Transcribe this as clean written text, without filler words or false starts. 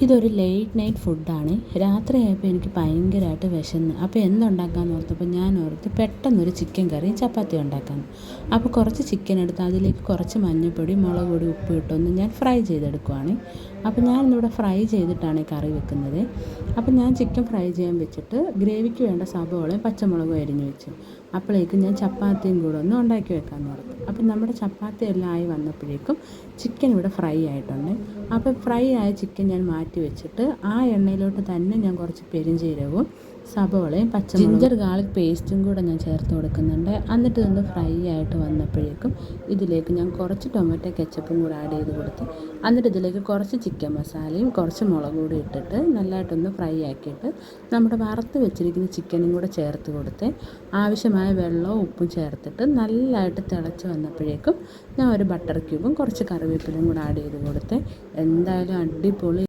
ഇതൊരു late night ഫുഡാണ്. രാത്രിയായപ്പോൾ എനിക്ക് ഭയങ്കരമായിട്ട് വിശന്ന്. അപ്പോൾ എന്തുണ്ടാക്കാമെന്ന് ഓർത്തപ്പോൾ ഞാൻ ഓർത്ത് പെട്ടെന്നൊരു ചിക്കൻ കറിയും ചപ്പാത്തി ഉണ്ടാക്കാമെന്ന്. അപ്പോൾ കുറച്ച് ചിക്കൻ എടുത്ത് അതിലേക്ക് കുറച്ച് മഞ്ഞൾപ്പൊടി, മുളക് പൊടി, ഉപ്പ് ഇട്ടൊന്ന് ഞാൻ ഫ്രൈ ചെയ്തെടുക്കുവാണ്. അപ്പോൾ ഞാനിന്നിവിടെ ഫ്രൈ ചെയ്തിട്ടാണ് ഈ കറി വെക്കുന്നത്. അപ്പോൾ ഞാൻ ചിക്കൻ ഫ്രൈ ചെയ്യാൻ വെച്ചിട്ട് ഗ്രേവിക്ക് വേണ്ട സവോളയും പച്ചമുളകും അരിഞ്ഞ് വെച്ചു. അപ്പോഴേക്കും ഞാൻ ചപ്പാത്തിയും കൂടെ ഒന്ന് ഉണ്ടാക്കി വെക്കാമെന്ന് ഓർത്തു. അപ്പം നമ്മുടെ ചപ്പാത്തി എല്ലാം ആയി വന്നപ്പോഴേക്കും ചിക്കൻ ഇവിടെ ഫ്രൈ ആയിട്ടുണ്ട്. അപ്പോൾ ഫ്രൈ ആയ ചിക്കൻ ഞാൻ മാറ്റി വെച്ചിട്ട് ആ എണ്ണയിലോട്ട് തന്നെ ഞാൻ കുറച്ച് പെരുംജീരകവും സവോളയും ജിഞ്ചർ ഗാർലിക് പേസ്റ്റും കൂടെ ഞാൻ ചേർത്ത് കൊടുക്കുന്നുണ്ട്. എന്നിട്ട് ഇതൊന്ന് ഫ്രൈ ആയിട്ട് വന്നപ്പോഴേക്കും ഇതിലേക്ക് ഞാൻ കുറച്ച് ടൊമാറ്റോ കെച്ചപ്പും കൂടെ ആഡ് ചെയ്ത് കൊടുത്ത് എന്നിട്ട് ഇതിലേക്ക് കുറച്ച് ചിക്കൻ മസാലയും കുറച്ച് മുളക് കൂടി ഇട്ടിട്ട് നല്ലതായിട്ടൊന്ന് ഫ്രൈ ആക്കിയിട്ട് നമ്മുടെ വറുത്ത് വെച്ചിരിക്കുന്ന ചിക്കനും കൂടെ ചേർത്ത് കൊടുത്ത് ആവശ്യമായ വെള്ളവും ഉപ്പും ചേർത്തിട്ട് നല്ലതായിട്ട് തിളച്ച് വന്നപ്പോഴേക്കും ഞാൻ ഒരു ബട്ടർ ക്യൂബും കുറച്ച് കറിവേപ്പിലയും കൂടെ ആഡ് ചെയ്ത് കൊടുത്ത് എന്തായാലും അടിപൊളി